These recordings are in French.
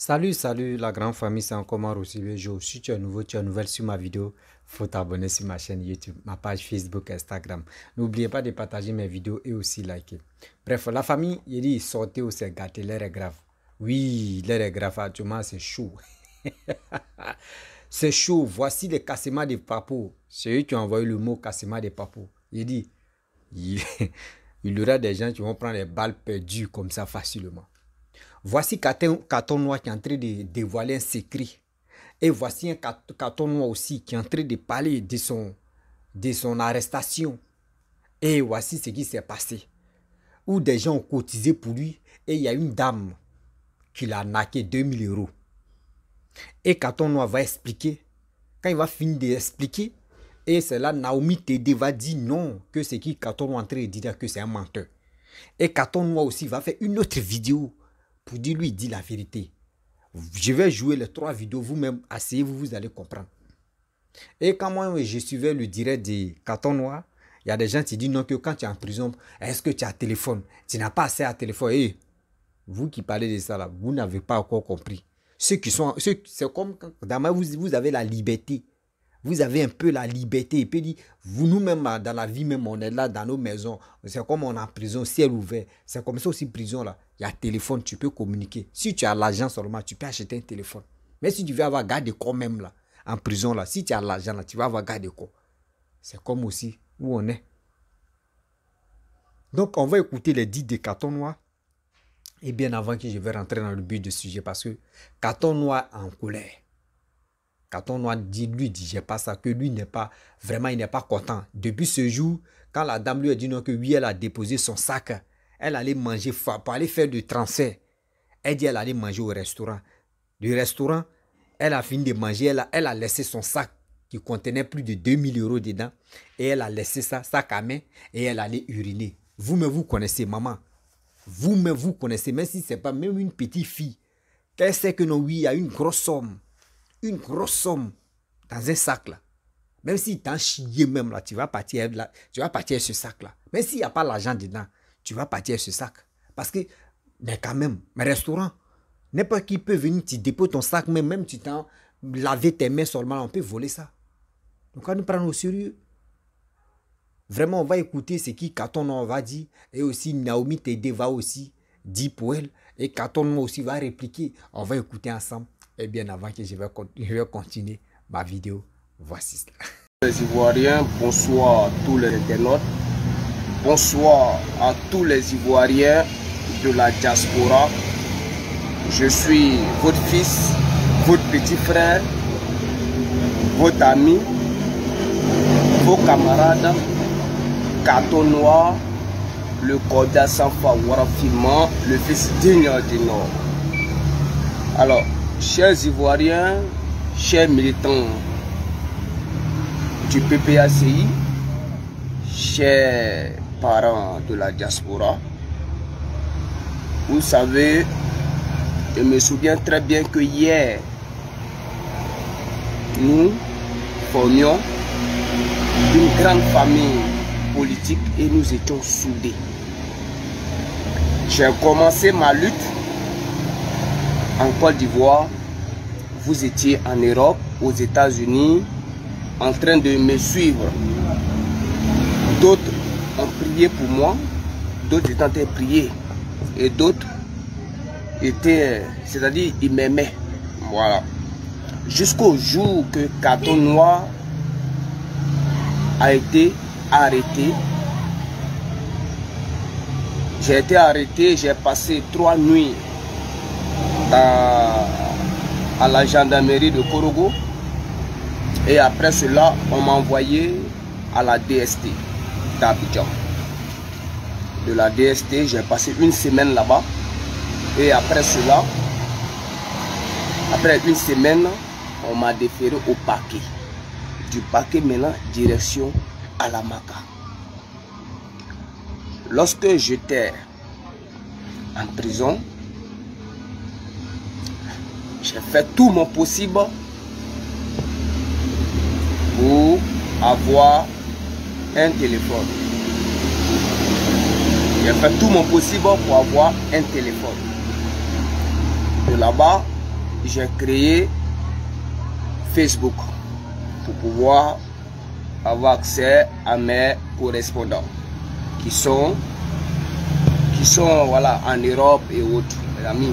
Salut la grande famille, c'est encore moi aussi le jour. Si tu es nouveau, tu es nouvelle sur ma vidéo, faut t'abonner sur ma chaîne YouTube, ma page Facebook, Instagram. N'oubliez pas de partager mes vidéos et aussi liker. Bref, la famille, il dit sortez ou c'est gâté, l'air est grave. Oui, l'air est grave, actuellement c'est chaud. C'est chaud, voici les cassements des papous. C'est eux qui ont envoyé le mot cassement des papous. Il dit, il y aura des gens qui vont prendre les balles perdues comme ça facilement. Voici carton noir qui est en train de dévoiler un secret. Et voici un carton noir aussi qui est en train de parler de son arrestation. Et voici ce qui s'est passé. Où des gens ont cotisé pour lui et il y a une dame qui l'a arnaqué 2000 €. Et carton noir va expliquer. Quand il va finir d'expliquer, et c'est là Naomi Tédé va dire non, que c'est qui carton noir est en train de dire que c'est un menteur. Et carton noir aussi va faire une autre vidéo pour dire lui, dit la vérité. Je vais jouer les 3 vidéos, vous-même, asseyez-vous, vous allez comprendre. Et quand moi, je suivais le direct de Carton Noir, il y a des gens qui disent non, que quand tu es en prison, est-ce que tu as un téléphone? Tu n'as pas assez à téléphone. Et vous qui parlez de ça, là, vous n'avez pas encore compris. C'est comme quand vous avez la liberté. Vous avez un peu la liberté. Et puis, vous, nous-mêmes, dans la vie même, on est là, dans nos maisons. C'est comme on est en prison, ciel ouvert. C'est comme ça aussi, prison, là. Il y a téléphone, tu peux communiquer. Si tu as l'argent seulement, tu peux acheter un téléphone. Mais si tu veux avoir garde de corps même, là, en prison, là, si tu as l'argent, là, tu vas avoir garde de corps. C'est comme aussi où on est. Donc, on va écouter les dits de Carton Noir. Et bien avant que je vais rentrer dans le but du sujet, parce que Carton Noir est en colère. Carton Noir dit, j'ai pas ça, que lui n'est pas, vraiment, il n'est pas content. Depuis ce jour, quand la dame lui a dit non, que oui, elle a déposé son sac, elle allait manger, pour aller faire du transfert. Elle dit, elle allait manger au restaurant. Du restaurant, elle a fini de manger, elle a laissé son sac qui contenait plus de 2000 € dedans. Et elle a laissé ça, sac à main, et elle allait uriner. Vous-même, vous connaissez, maman. Vous-même, vous connaissez, même si ce n'est pas même une petite fille. Qu'elle sait que non, oui, il y a une grosse somme dans un sac là. Même si tu as chié même là, tu vas partir ce sac là. Même s'il n'y a pas l'argent dedans, tu vas partir ce sac. Parce que, mais quand même, mes restaurants, n'importe qui peut venir, tu déposes ton sac, même tu t'en laver tes mains seulement, on peut voler ça. Donc, on nous prend au sérieux. Vraiment, on va écouter ce qui Carton Noir va dire. Et aussi, Naomi Tédé va aussi dire pour elle. Et Carton Noir aussi va répliquer. On va écouter ensemble. Et bien avant que je vais continuer ma vidéo, voici cela. Les Ivoiriens, bonsoir à tous les internautes. Bonsoir à tous les Ivoiriens de la diaspora. Je suis votre fils, votre petit frère, votre ami, vos camarades, Carton Noir, le cordial Sanfa Warafilman, le fils digne du Nord. Alors, chers Ivoiriens, chers militants du PPACI, chers parents de la diaspora, vous savez, je me souviens très bien que hier, nous formions une grande famille politique et nous étions soudés. J'ai commencé ma lutte en Côte d'Ivoire, vous étiez en Europe, aux États-Unis, en train de me suivre. D'autres ont prié pour moi, d'autres étaient en train de prier, et d'autres étaient, c'est-à-dire, ils m'aimaient. Voilà. Jusqu'au jour que Carton Noir a été arrêté. J'ai été arrêté, j'ai passé 3 nuits à la gendarmerie de Korogo, et après cela on m'a envoyé à la DST d'Abidjan. De la DST j'ai passé 1 semaine là-bas, et après cela, après 1 semaine, on m'a déféré au parquet. Du parquet maintenant direction à la Maca. Lorsque j'étais en prison, j'ai fait tout mon possible pour avoir un téléphone. J'ai fait tout mon possible pour avoir un téléphone. De là-bas, j'ai créé Facebook pour pouvoir avoir accès à mes correspondants qui sont voilà, en Europe et autres, mes amis.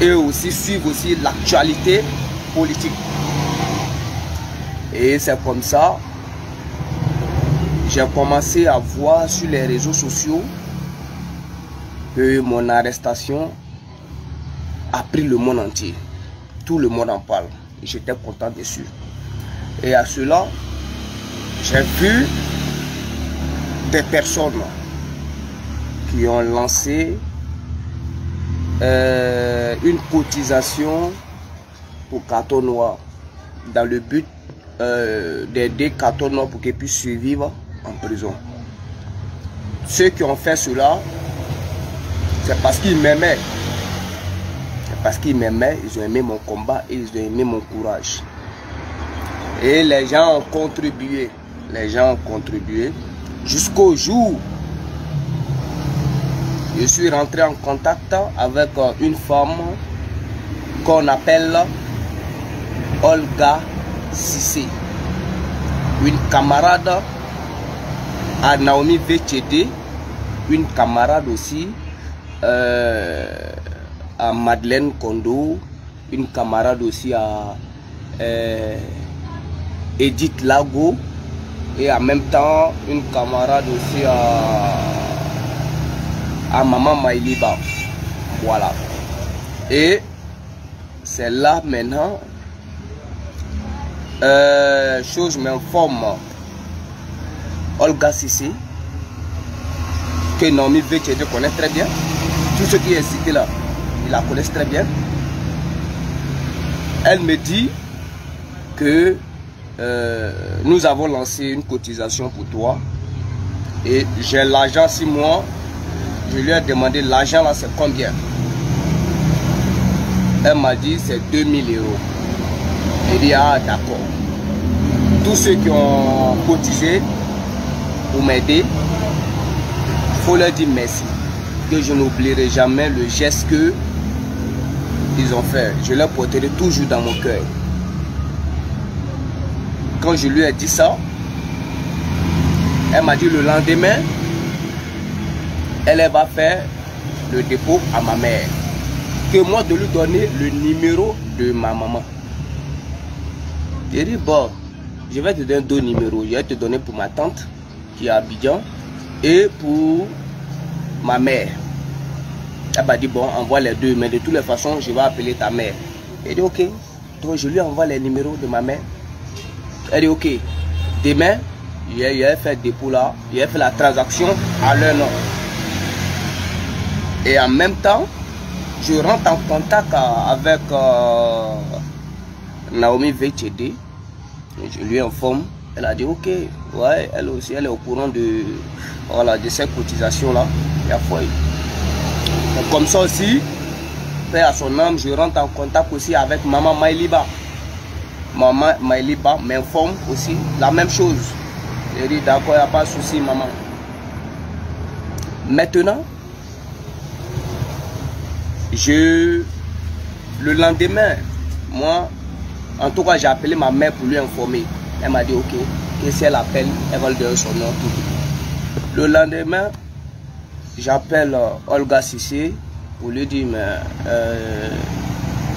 Et aussi suivre aussi l'actualité politique. Et c'est comme ça, j'ai commencé à voir sur les réseaux sociaux que mon arrestation a pris le monde entier. Tout le monde en parle. Et j'étais content dessus. Et à cela, j'ai vu des personnes qui ont lancé une cotisation pour Carton Noir dans le but d'aider Carton Noir pour qu'il puisse survivre en prison. Ceux qui ont fait cela, c'est parce qu'ils m'aimaient. C'est parce qu'ils m'aimaient, ils ont aimé mon combat et ils ont aimé mon courage. Et les gens ont contribué. Les gens ont contribué jusqu'au jour je suis rentré en contact avec une femme qu'on appelle Olga Cissé, une camarade à Naomi Vetchede, une camarade aussi à Madeleine Kondo, une camarade aussi à Edith Lago et en même temps une camarade aussi à Maman Maïliba. Voilà. Et c'est là maintenant, chose m'informe Olga Cissé, que Naomi Vetchede connaît très bien. Tout ce qui est cité là, ils la connaissent très bien. Elle me dit que nous avons lancé une cotisation pour toi et j'ai l'argent 6 mois. Je lui ai demandé l'argent là c'est combien. Elle m'a dit c'est 2000 €. Elle dit ah d'accord. Tous ceux qui ont cotisé pour m'aider, il faut leur dire merci. Que je n'oublierai jamais le geste que ils ont fait. Je leur porterai toujours dans mon cœur. Quand je lui ai dit ça, elle m'a dit le lendemain, elle va faire le dépôt à ma mère. Que moi de lui donner le numéro de ma maman. J'ai dit bon, je vais te donner 2 numéros. Je vais te donner pour ma tante qui est à Abidjan et pour ma mère. Elle m'a dit bon, envoie les 2, mais de toutes les façons, je vais appeler ta mère. Elle dit ok. Donc je lui envoie les numéros de ma mère. Elle dit ok. Demain, je vais faire le dépôt là, je vais faire la transaction à leur nom. Et en même temps, je rentre en contact avec Naomi Vetchede. Je lui informe. Elle a dit ok, ouais, elle aussi, elle est au courant de, voilà, de cette cotisation là. Il y a foi. Comme ça aussi, paix à son âme, je rentre en contact aussi avec Maman Maïliba. Maman Maïliba m'informe aussi la même chose. Elle dit d'accord, il n'y a pas de souci, maman. Maintenant, le lendemain, moi, en tout cas, j'ai appelé ma mère pour lui informer. Elle m'a dit ok, que si elle appelle, elle va lui donner son nom. Tout. Le lendemain, j'appelle Olga Cissé pour lui dire mais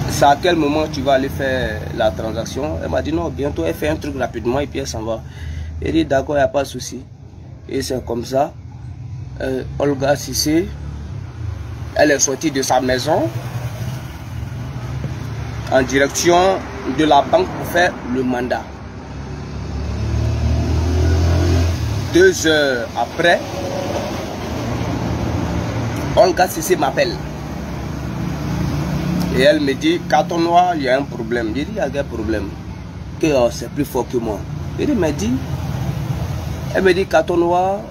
c'est à quel moment tu vas aller faire la transaction. Elle m'a dit non, bientôt elle fait un truc rapidement et puis elle s'en va. Elle dit d'accord, il n'y a pas de souci. Et c'est comme ça, Olga Cissé, elle est sortie de sa maison en direction de la banque pour faire le mandat. 2 heures après, Olga Cissé m'appelle. Et elle me dit, Carton Noir, il y a un problème. Je dis, il y a un problème. Que c'est plus fort que moi. Elle me dit, Carton Noir,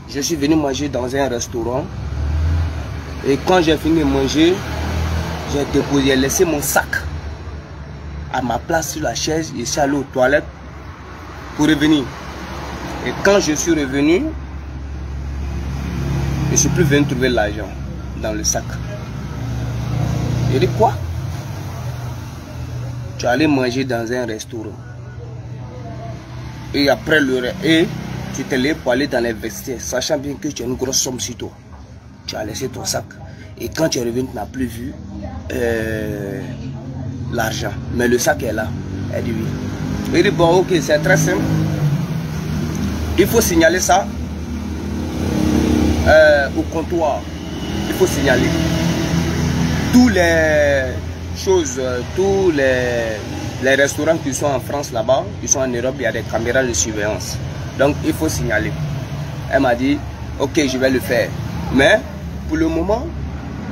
je suis venu manger dans un restaurant. Et quand j'ai fini de manger, j'ai laissé mon sac à ma place sur la chaise. Je suis allé aux toilettes pour revenir. Et quand je suis revenu, je ne suis plus venu trouver l'argent dans le sac. Je dis quoi? tu allais manger dans un restaurant. Et après tu te lèves pour aller dans les vestiaires, sachant bien que tu as une grosse somme sur toi. Tu as laissé ton sac. Et quand tu es revenu, tu n'as plus vu l'argent. Mais le sac est là. Elle dit oui. Il dit bon, ok, c'est très simple. Il faut signaler ça au comptoir. Il faut signaler tous les choses, tous les restaurants qui sont en France là-bas, qui sont en Europe, il y a des caméras de surveillance. Donc il faut signaler. Elle m'a dit, ok, je vais le faire. Mais pour le moment,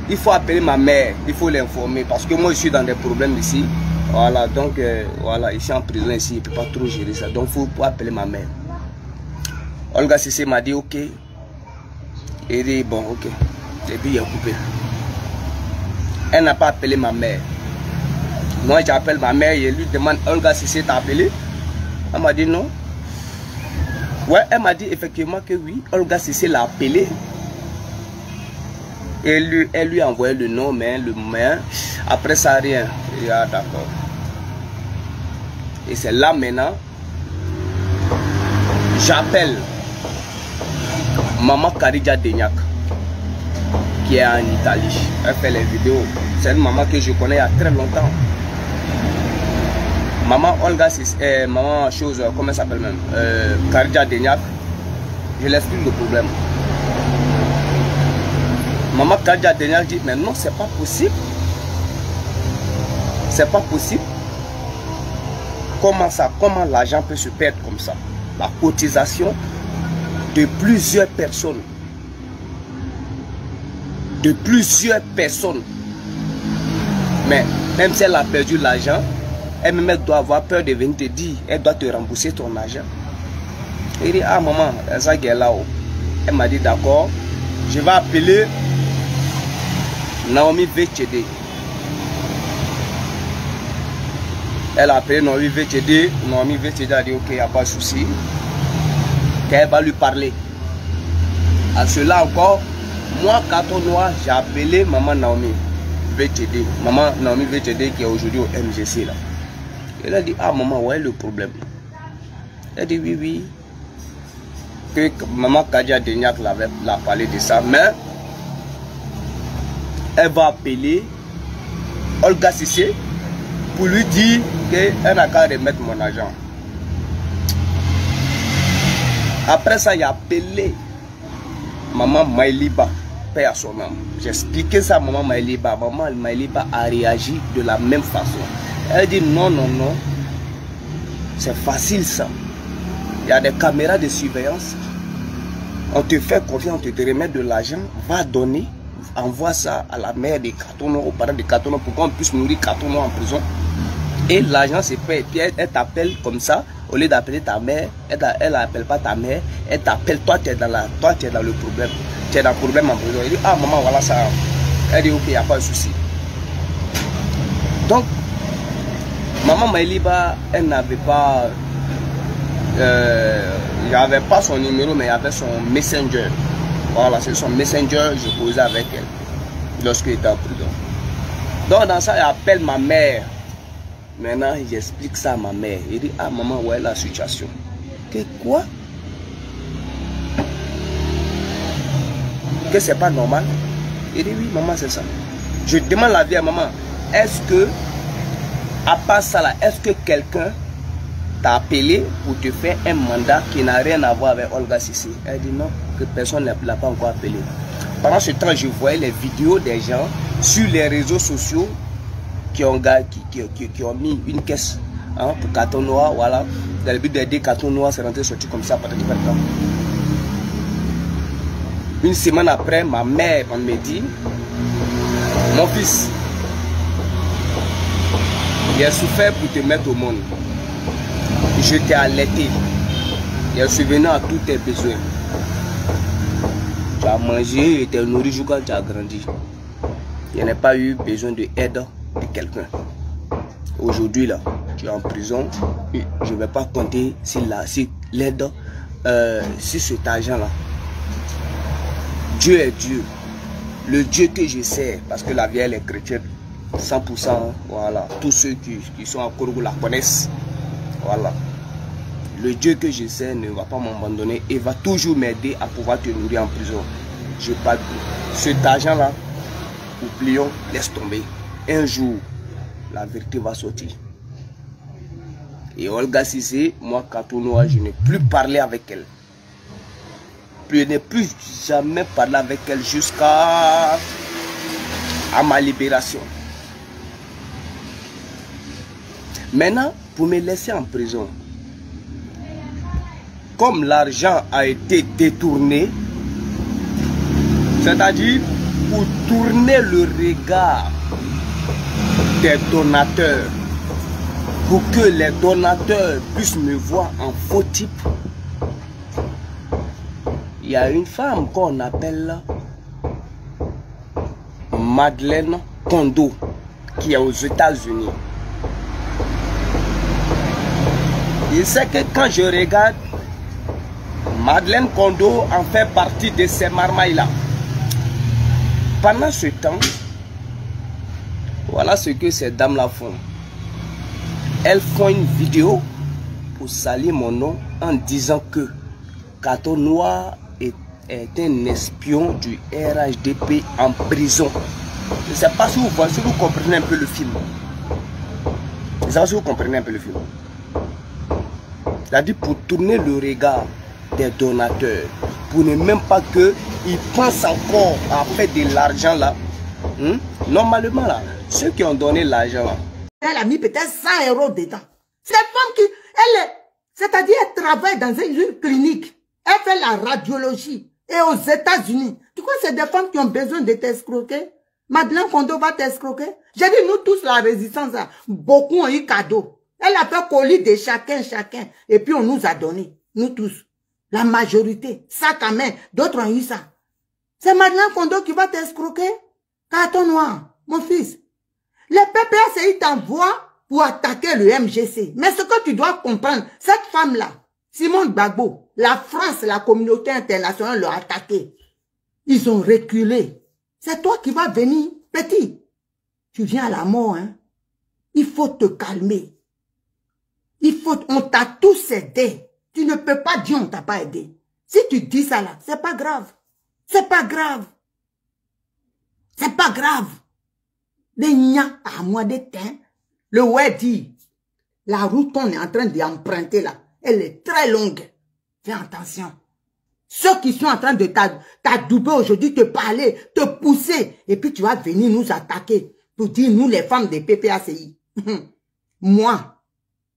il faut appeler ma mère, il faut l'informer. Parce que moi, je suis dans des problèmes ici. Voilà, donc voilà, ici en prison, ici, il ne peut pas trop gérer ça. Donc il faut appeler ma mère. Olga Cissé m'a dit, ok. Il dit, bon, ok. Et puis il a coupé. Elle n'a pas appelé ma mère. Moi, j'appelle ma mère et lui demande, Olga Cissé t'a appelé? Elle m'a dit non. Ouais, elle m'a dit effectivement que oui, Olga Cissé l'a appelé. Et elle lui a envoyé le nom, mais le main. Après ça, rien. Et ah, d'accord. Et c'est là maintenant, j'appelle maman Karidja Deniak, qui est en Italie. Elle fait les vidéos. C'est une maman que je connais il y a très longtemps. Maman Olga, maman chose, comment elle s'appelle même, Karidja Deniak, je l'explique le problème. Maman Karidja Deniak dit, mais non, c'est pas possible. C'est pas possible. Comment ça, comment l'argent peut se perdre comme ça? La cotisation de plusieurs personnes. De plusieurs personnes. Mais même si elle a perdu l'argent, elle-même doit avoir peur de venir te dire, elle doit te rembourser ton argent. Il dit, ah maman, ça qui est là-haut. Elle m'a dit, d'accord, je vais appeler Naomi VTD. Elle a appelé Naomi VTD. Naomi VTD a dit, ok, il n'y a pas de souci. Qu'elle va lui parler. À cela encore, moi, Carton Noir, j'ai appelé maman Naomi VTD. Maman Naomi VTD qui est aujourd'hui au MGC là. Elle a dit, ah maman, ouais le problème. Elle a dit, oui, oui. Que maman Karidja Deniak l'a parlé de ça, mais elle va appeler Olga Cissé pour lui dire qu'elle n'a qu'à remettre mon argent. Après ça, il a appelé maman Maïliba, paix à son âme. J'ai expliqué ça à maman Maïliba. Maman Maïliba a réagi de la même façon. Elle dit non, non, non. C'est facile ça. Il y a des caméras de surveillance. On te fait confiance, on te remet de l'argent, va donner, envoie ça à la mère de Carton Noir, aux parents de Carton Noir, pour qu'on puisse nourrir Carton Noir en prison. Et l'argent se fait. Et puis elle t'appelle comme ça, au lieu d'appeler ta mère, elle n'appelle pas ta mère, elle t'appelle, toi tu es dans le problème. Tu es dans le problème en prison. Elle dit, ah maman, voilà ça. Elle dit, ok, il n'y a pas de souci. Donc, maman Maïliba, elle n'avait pas... il n'y avait pas son numéro, mais il y avait son messenger. Voilà, c'est son messenger, je causais avec elle lorsqu'elle était en prison. Donc dans ça, elle appelle ma mère. Maintenant, j'explique ça à ma mère. Il dit, ah maman, ouais la situation. Que quoi? Que c'est pas normal? Il dit, oui maman, c'est ça. Je demande la vie à maman. Est-ce que, à part ça là, est-ce que quelqu'un t'a appelé pour te faire un mandat qui n'a rien à voir avec Olga Cissé? Elle dit non, que personne ne l'a pas encore appelé. Pendant ce temps, je voyais les vidéos des gens sur les réseaux sociaux qui ont mis une caisse hein, pour Carton Noir, voilà. Dans le but d'aider Carton Noir, c'est rentré sorti comme ça, peut-être. Une semaine après, ma mère me dit, mon fils, il a souffert pour te mettre au monde. Je t'ai allaité. Il a subvenu à tous tes besoins. Tu as mangé et t'es nourri jusqu'à tu as grandi. Il n'y a pas eu besoin d'aide de quelqu'un. Aujourd'hui, là, tu es en prison. Je ne vais pas compter si l'aide, si cet argent-là. Dieu est Dieu. Le Dieu que je sais, parce que la vie elle est chrétienne. 100%, voilà. Tous ceux qui sont à Korogo la connaissent. Voilà. Le Dieu que je sais ne va pas m'abandonner et va toujours m'aider à pouvoir te nourrir en prison. Je parle de cet argent-là. Oublions, laisse tomber. Un jour, la vérité va sortir. Et Olga Cissé, moi, Katonoa, je n'ai plus parlé avec elle. Je n'ai plus jamais parlé avec elle jusqu'à ma libération. Maintenant, pour me laisser en prison, comme l'argent a été détourné, c'est-à-dire pour tourner le regard des donateurs, pour que les donateurs puissent me voir en faux type, il y a une femme qu'on appelle Madeleine Kondo qui est aux États-Unis. Il sait que quand je regarde, Madeleine Kondo en fait partie de ces marmailles-là. Pendant ce temps, voilà ce que ces dames-là font. Elles font une vidéo pour salir mon nom en disant que Katonoa est un espion du RHDP en prison. Je ne sais pas si vous comprenez un peu le film. Je ne sais pas si vous comprenez un peu le film. C'est-à-dire pour tourner le regard des donateurs, pour ne même pas qu'ils pensent encore à faire de l'argent là. Normalement là, ceux qui ont donné l'argent là, elle a mis peut-être 100 € dedans. Cette femme qui, elle est, c'est-à-dire elle travaille dans une clinique, elle fait la radiologie et aux États-Unis. Tu crois que c'est des femmes qui ont besoin de t'escroquer? Madeleine Kondo va t'escroquer? J'ai dit nous tous la résistance, là, beaucoup ont eu cadeau. Elle a fait colis de chacun, et puis on nous a donné, nous tous. La majorité, sac à main, d'autres ont eu ça. C'est Madeleine Kondo qui va t'escroquer? Katonoa, mon fils. Les PPACI t'envoient pour attaquer le MGC. Mais ce que tu dois comprendre, cette femme-là, Simone Gbagbo, la France, la communauté internationale l'ont attaqué. Ils ont reculé. C'est toi qui vas venir, petit. Tu viens à la mort, hein. Il faut te calmer. On t'a tous aidé. Tu ne peux pas dire on t'a pas aidé. Si tu dis ça là, c'est pas grave. C'est pas grave. C'est pas grave. Les gnas à moi des temps, le ouais dit, la route qu'on est en train d'emprunter là, elle est très longue. Fais attention. Ceux qui sont en train de t'adouber aujourd'hui, te parler, te pousser, et puis tu vas venir nous attaquer pour dire nous les femmes des PPACI. Moi,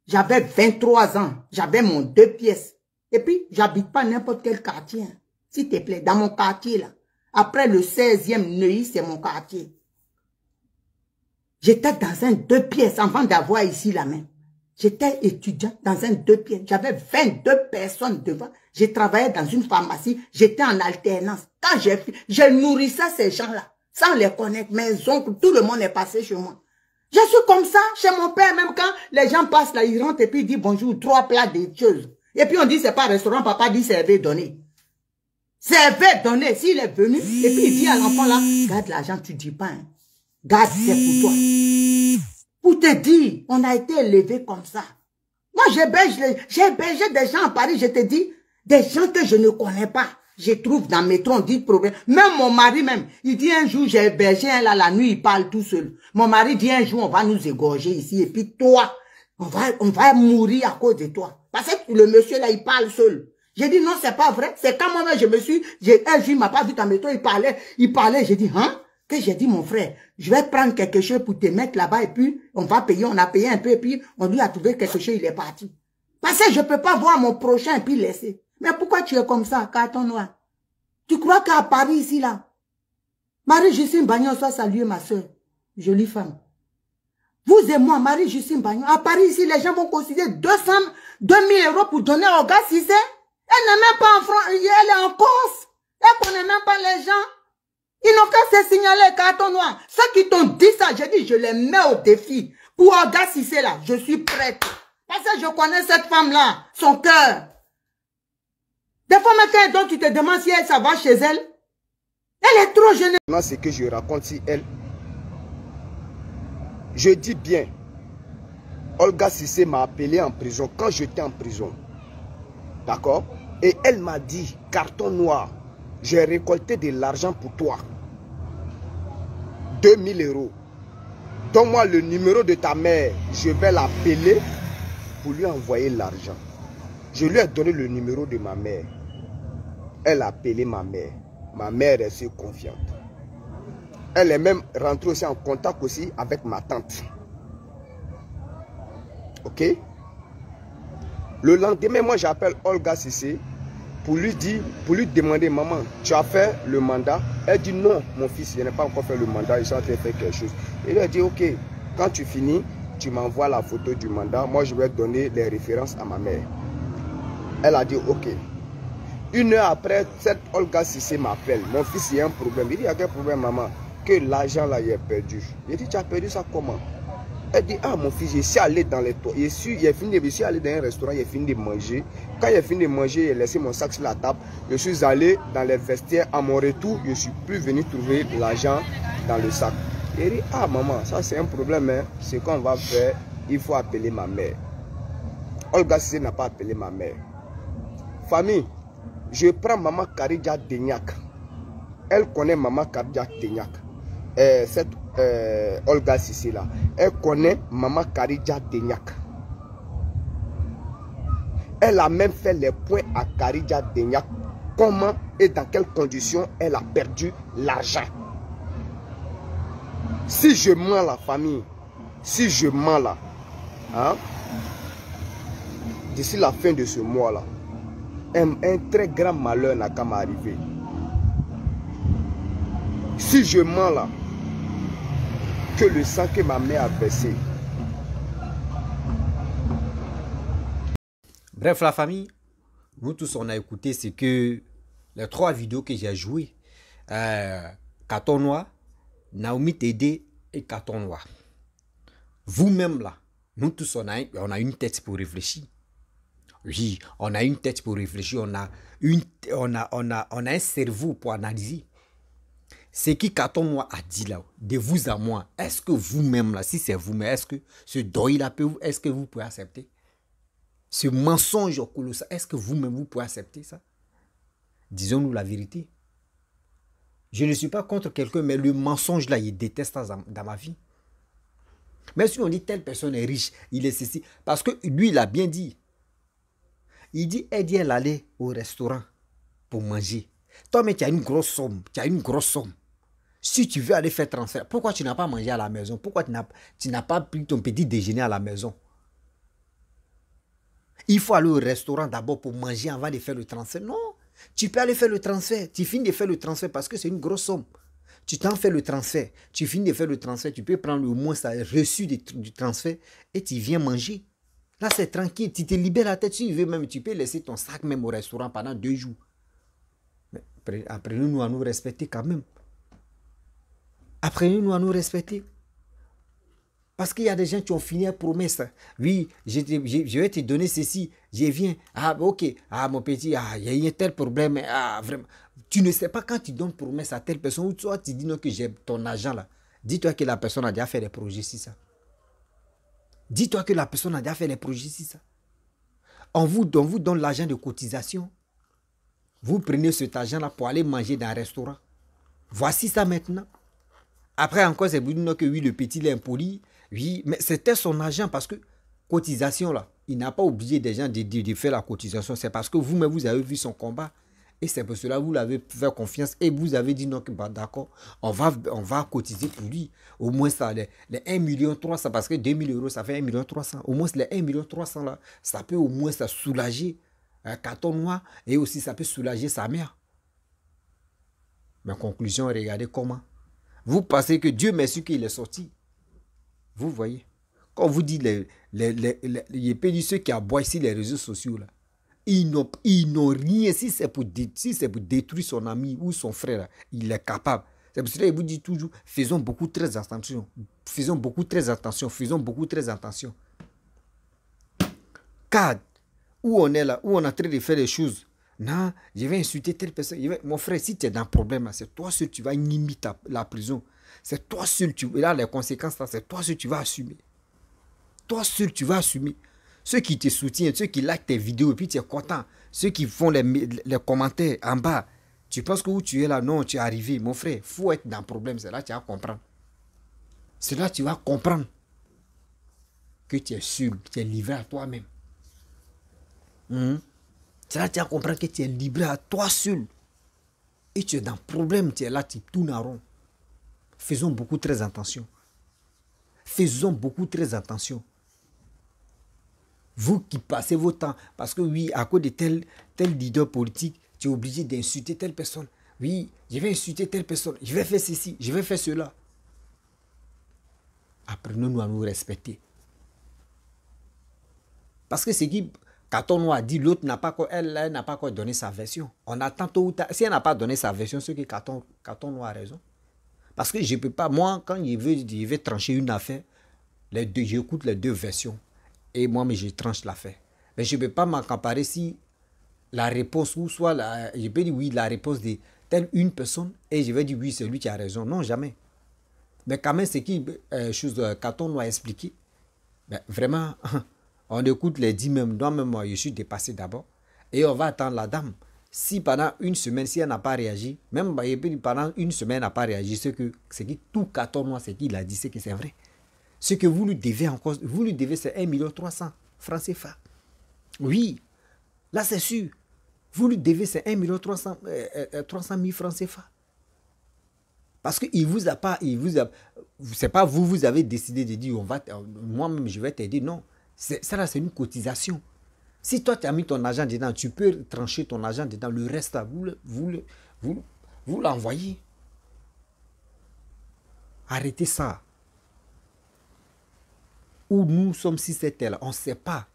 j'avais 23 ans, j'avais mon 2 pièces. Et puis, j'habite pas n'importe quel quartier. Hein. S'il te plaît, dans mon quartier là. Après le 16e Neuilly, c'est mon quartier. J'étais dans un 2 pièces avant d'avoir ici la main. J'étais étudiant dans un 2 pièces. J'avais 22 personnes devant. J'ai travaillé dans une pharmacie. J'étais en alternance. Quand je nourrissais ces gens-là, sans les connaître, mes oncles, tout le monde est passé chez moi. Je suis comme ça chez mon père, même quand les gens passent là, ils rentrent et puis ils disent bonjour, 3 plats de choses. Et puis on dit c'est pas restaurant, papa dit servez, donner. Servez, donner. S'il est venu, et puis il dit à l'enfant là, garde l'argent, tu dis pas, hein. Garde, c'est pour toi. Pour te dire, on a été élevé comme ça. Moi, j'ai hébergé des gens à Paris, je te dis, des gens que je ne connais pas. Je trouve dans le métro, on dit problème. Même mon mari même, il dit un jour, j'ai hébergé un là, la nuit, il parle tout seul. Mon mari dit un jour, on va nous égorger ici, et puis toi, on va mourir à cause de toi. Parce que le monsieur là, il parle seul. J'ai dit non, c'est pas vrai. C'est quand moi-même je me suis, un jour, il m'a pas vu dans le métro, il parlait, j'ai dit, hein? Que j'ai dit, mon frère, je vais prendre quelque chose pour te mettre là-bas, et puis on va payer, on a payé un peu, et puis on lui a trouvé quelque chose, il est parti. Parce que je peux pas voir mon prochain et puis laisser. Mais pourquoi tu es comme ça, Katonoa? Tu crois qu'à Paris, ici, là, Marie-Justine Bagnon soit saluée, ma soeur, jolie femme. Vous et moi, Marie-Justine Bagnon, à Paris, ici, les gens vont considérer 2000 € pour donner au gars Cissé. Elle n'est même pas en France, elle est en Corse. Elle connaît même pas les gens. Ils n'ont qu'à se signaler, Katonoa. Ceux qui t'ont dit ça, j'ai dit, je les mets au défi. Pour Olga Cissé, là, je suis prête. Parce que je connais cette femme-là, son cœur. Des fois, maintenant, donc, tu te demandes si elle, ça va chez elle. Elle est trop jeune. Maintenant, ce que je raconte, si elle, Je dis bien, Olga Cissé m'a appelé en prison quand j'étais en prison. D'accord? Et elle m'a dit, carton noir, j'ai récolté de l'argent pour toi. 2000 €. Donne-moi le numéro de ta mère, je vais l'appeler pour lui envoyer l'argent. Je lui ai donné le numéro de ma mère. Elle a appelé ma mère. Ma mère est si confiante. Elle est même rentrée aussi en contact aussi avec ma tante. Ok? Le lendemain, moi j'appelle Olga Cissé pour lui dire, pour lui demander, maman, tu as fait le mandat? Elle dit non, mon fils, je n'ai pas encore fait le mandat, je suis en train de faire quelque chose. Et lui a dit, ok, quand tu finis, tu m'envoies la photo du mandat, moi je vais donner les références à ma mère. Elle a dit, ok. 1 heure après, cette Olga Cissé m'appelle. Mon fils, il y a un problème. Il dit, il y a quel problème, maman? Que l'argent là, il est perdu. Il dit, tu as perdu ça comment? Elle dit, ah mon fils, je suis allé dans les toits. Je suis allé dans un restaurant, j'ai fini de manger. Quand j'ai fini de manger, j'ai laissé mon sac sur la table. Je suis allé dans les vestiaires. À mon retour, je ne suis plus venu trouver l'argent dans le sac. Il dit, ah maman, ça c'est un problème. Hein. Ce qu'on va faire, il faut appeler ma mère. Olga Cissé n'a pas appelé ma mère. Famille, je prends maman Karidja Denyak. Elle connaît maman Karidja Denyak. Cette Olga Cissé là, elle connaît maman Karidja Denyak. Elle a même fait les points à Karidja Denyak. Comment et dans quelles conditions elle a perdu l'argent. Si je mens la famille, si je mens là, hein, d'ici la fin de ce mois là, un très grand malheur n'a qu'à m'arriver. Si je mens là, que le sang que ma mère a versé. Bref, la famille, nous tous on a écouté ce que les 3 vidéos que j'ai jouées. Carton noir, Naomi Tédé et carton noir. Vous-même là, nous tous on a une tête pour réfléchir. Oui, on a une tête pour réfléchir, on a un cerveau pour analyser. Ce qui carton noir a dit là, de vous à moi, est-ce que vous-même là, si c'est vous-même, est-ce que ce deuil là, est-ce que vous pouvez accepter? Ce mensonge colossal, est-ce que vous-même vous pouvez accepter ça? Disons-nous la vérité. Je ne suis pas contre quelqu'un, mais le mensonge là, il déteste ça dans ma vie. Même si on dit telle personne est riche, il est ceci, parce que lui il a bien dit. Il dit, elle allait au restaurant pour manger. Toi, mais tu as une grosse somme. Si tu veux aller faire transfert, pourquoi tu n'as pas mangé à la maison? Pourquoi tu n'as pas pris ton petit déjeuner à la maison? Il faut aller au restaurant d'abord pour manger avant de faire le transfert. Non, tu peux aller faire le transfert. Tu finis de faire le transfert parce que c'est une grosse somme. Tu t'en fais le transfert. Tu finis de faire le transfert. Tu peux prendre au moins ça reçu du transfert et tu viens manger. Là, c'est tranquille. Tu te libères la tête. Si tu veux même, tu peux laisser ton sac même au restaurant pendant 2 jours. Mais apprenez-nous à nous respecter quand même. Apprenez-nous à nous respecter. Parce qu'il y a des gens qui ont fini à promesse. Oui, je vais te donner ceci. Je viens. Ah, ok. Ah, mon petit, il y a un tel problème. Ah, vraiment. Tu ne sais pas quand tu donnes promesse à telle personne ou toi, tu dis non que j'ai ton argent là. Dis-toi que la personne a déjà fait des projets si ça. Dis-toi que la personne a déjà fait des projets si ça. On vous donne l'argent de cotisation. Vous prenez cet argent-là pour aller manger dans un restaurant. Voici ça maintenant. Après encore, c'est pour dire que oui, le petit il est impoli. Oui, mais c'était son argent parce que cotisation là, il n'a pas obligé des gens de faire la cotisation. C'est parce que vous-même, vous avez vu son combat. Et c'est pour cela que vous l'avez fait confiance. Et vous avez dit non, bah, d'accord, on va cotiser pour lui. Au moins ça, les 1,3 million, parce que 2 000 €, ça fait 1,3 million. Au moins les 1,3 million là, ça peut au moins ça soulager un carton noir. Et aussi ça peut soulager sa mère. Mais en conclusion, regardez comment. Vous pensez que Dieu merci qu'il est sorti. Vous voyez. Quand on vous dit ceux qui aboient ici les réseaux sociaux là, ils n'ont rien. Si c'est pour détruire son ami ou son frère, il est capable. C'est pour cela qu'il vous dit toujours, faisons beaucoup très attention. Faisons beaucoup très attention. Faisons beaucoup très attention. Car où on est là, où on est en train de faire des choses. Non, je vais insulter telle personne. Mon frère, si tu es dans un problème, c'est toi seul, tu vas limiter la prison. C'est toi seul, et là, les conséquences, c'est toi seul, tu vas assumer. Toi seul, tu vas assumer. Ceux qui te soutiennent, ceux qui likent tes vidéos, et puis tu es content. Ceux qui font les commentaires en bas. Tu penses que où tu es là, non, tu es arrivé. Mon frère, il faut être dans le problème. C'est là que tu vas comprendre. C'est là que tu vas comprendre que tu es seul, tu es livré à toi-même. C'est là que tu vas comprendre que tu es livré à toi seul. Et tu es dans le problème, tu es là, tu tournes en rond. Faisons beaucoup très attention. Faisons beaucoup très attention. Vous qui passez vos temps, parce que oui, à cause de tel leader politique, tu es obligé d'insulter telle personne. Oui, je vais insulter telle personne, je vais faire ceci, je vais faire cela. Apprenons-nous à nous respecter. Parce que ce qui Caton a dit, l'autre n'a pas, elle n'a pas encore donné sa version. On attend tôt ou tard. Si elle n'a pas donné sa version, c'est que Caton a raison. Parce que je ne peux pas, moi, quand je veux trancher une affaire, j'écoute les deux versions. Et moi, mais je tranche l'affaire. Mais je ne peux pas m'accaparer si la réponse, ou soit, je peux dire oui, la réponse de telle une personne, et je vais dire oui, c'est lui qui a raison. Non, jamais. Mais quand même, c'est qui, Caton a expliqué, ben, vraiment, on écoute les 10 même. Moi-même, moi, je suis dépassé d'abord. Et on va attendre la dame. Si pendant une semaine, si elle n'a pas réagi, même pendant une semaine, elle n'a pas réagi, c'est que tout Caton, c'est qu'il a dit, c'est que c'est vrai. Ce que vous lui devez encore, vous lui devez, c'est 1,3 million francs CFA. Oui, là c'est sûr. Vous lui devez, c'est 1,3 million francs CFA. Parce qu'il vous a pas, c'est pas vous avez décidé de dire, moi-même je vais t'aider. Non, ça là c'est une cotisation. Si toi tu as mis ton argent dedans, tu peux trancher ton argent dedans. Le reste, vous l'envoyez. Arrêtez ça. Où nous sommes si c'était là, on ne sait pas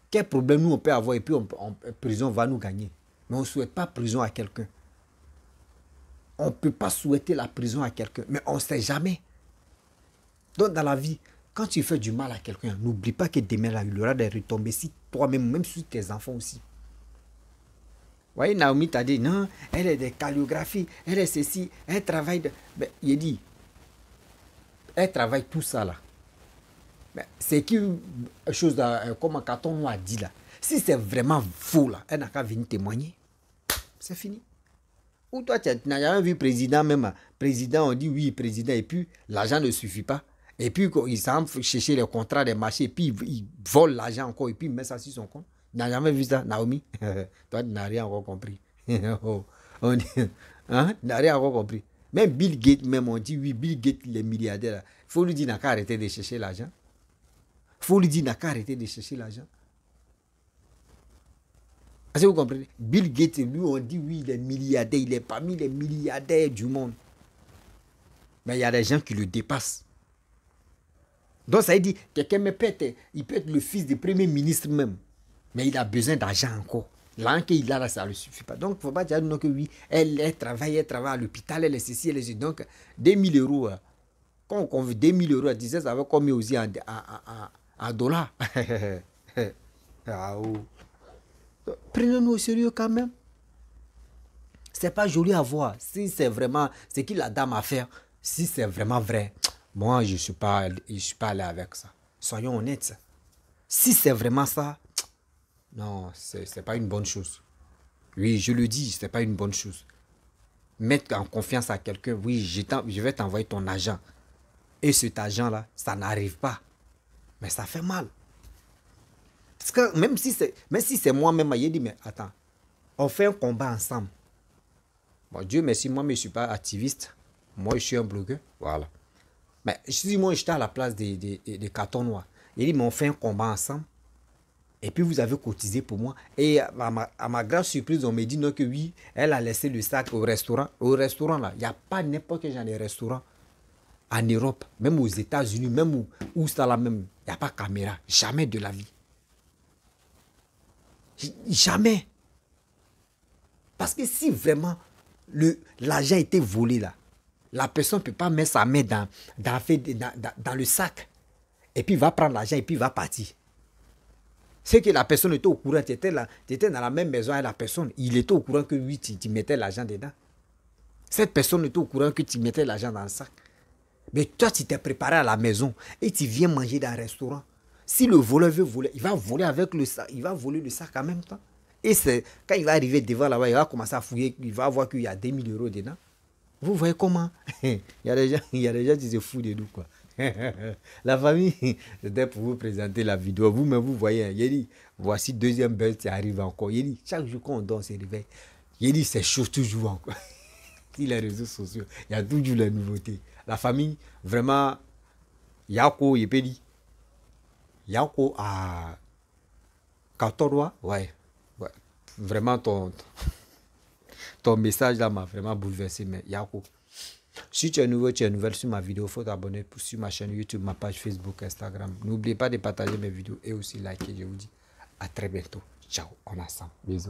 quel problème nous on peut avoir et puis prison va nous gagner. Mais on ne souhaite pas prison à quelqu'un. On ne peut pas souhaiter la prison à quelqu'un, mais on ne sait jamais. Donc dans la vie, quand tu fais du mal à quelqu'un, n'oublie pas que demain là, il y aura des retombées si toi-même, même sur tes enfants aussi. Vous voyez, Naomi t'a dit, non, elle est des calligraphies, elle est ceci, elle travaille. Ben, il dit, elle travaille tout ça là. C'est quelque chose comme Caton a dit là. Si c'est vraiment faux là, elle n'a qu'à venir témoigner. C'est fini. Ou toi, tu n'as jamais vu président même. Président, on dit oui, président, et puis l'argent ne suffit pas. Et puis il s'en chercher les contrats des marchés, et puis il vole l'argent encore, et puis il met ça sur son compte. Tu n'as jamais vu ça, Naomi? Toi, tu n'as rien encore compris. Hein? Tu n'as rien encore compris. Même Bill Gates, même on dit oui, Bill Gates, les milliardaires, il faut lui dire n'a qu'à arrêter de chercher l'argent. Il faut lui dire n'a qu'à arrêter de chercher l'argent. Est-ce que vous comprenez? Bill Gates, lui, on dit oui, il est milliardaire, il est parmi les milliardaires du monde. Mais il y a des gens qui le dépassent. Donc ça veut dire, quelqu'un il peut être le fils du premier ministre même. Mais il a besoin d'argent encore. L'argent qu'il a là, ça ne lui suffit pas. Donc, il ne faut pas dire non que oui, elle travaille à l'hôpital, elle est ceci, elle est ceci. Donc, 2000 euros, quand on veut 2000 euros à 10 ans, ça va combien aussi en dollars? Ah, oh. Prenez-nous au sérieux quand même. C'est pas joli à voir. Si c'est vraiment ce que la dame a fait, si c'est vraiment vrai, moi je suis pas allé avec ça. Soyons honnêtes. Si c'est vraiment ça, non, c'est pas une bonne chose. Oui, je le dis, c'est pas une bonne chose. Mettre en confiance à quelqu'un, oui, je vais t'envoyer ton argent. Et cet argent-là, ça n'arrive pas. Mais ça fait mal. Parce que même si c'est moi-même, j'ai dit, mais attends, on fait un combat ensemble. Bon, Dieu merci, moi, je ne suis pas activiste. Moi, je suis un blogueur. Voilà. Mais si moi, j'étais à la place des cartons noirs. Il dit, mais on fait un combat ensemble. Et puis, vous avez cotisé pour moi. Et à ma grande surprise, on me dit non, que oui, elle a laissé le sac au restaurant. Au restaurant, là, il n'y a pas n'importe quel genre de restaurant. En Europe, même aux États-Unis, même où ça là même, il n'y a pas de caméra. Jamais de la vie. Jamais. Parce que si vraiment l'argent était volé là, la personne ne peut pas mettre sa main dans le sac. Et puis il va prendre l'argent et puis il va partir. C'est que la personne était au courant. Tu étais dans la même maison avec la personne. Il était au courant que oui, tu mettais l'argent dedans. Cette personne était au courant que tu mettais l'argent dans le sac. Mais toi, tu t'es préparé à la maison et tu viens manger dans un restaurant. Si le voleur veut voler, il va voler avec le sac, il va voler le sac en même temps. Et quand il va arriver devant là-bas, il va commencer à fouiller, il va voir qu'il y a 2 000 euros dedans. Vous voyez comment? Il y a des gens qui se foutent de nous, quoi. La famille, c'était pour vous présenter la vidéo. Vous-même, vous voyez, il dit, voici deuxième buzz qui arrive encore. Il dit, chaque jour qu'on dort, c'est réveil. Il dit, c'est chaud toujours encore. Sur les réseaux sociaux, il y a toujours les nouveautés. La famille, vraiment, Yako, il peut dire, Yako à 14 ouais. Vraiment, ton message là m'a vraiment bouleversé. Mais Yako, si tu es nouveau, tu es nouvelle sur ma vidéo, il faut t'abonner sur ma chaîne YouTube, ma page Facebook, Instagram. N'oubliez pas de partager mes vidéos et aussi liker. Je vous dis à très bientôt. Ciao, on est ensemble. Bisous.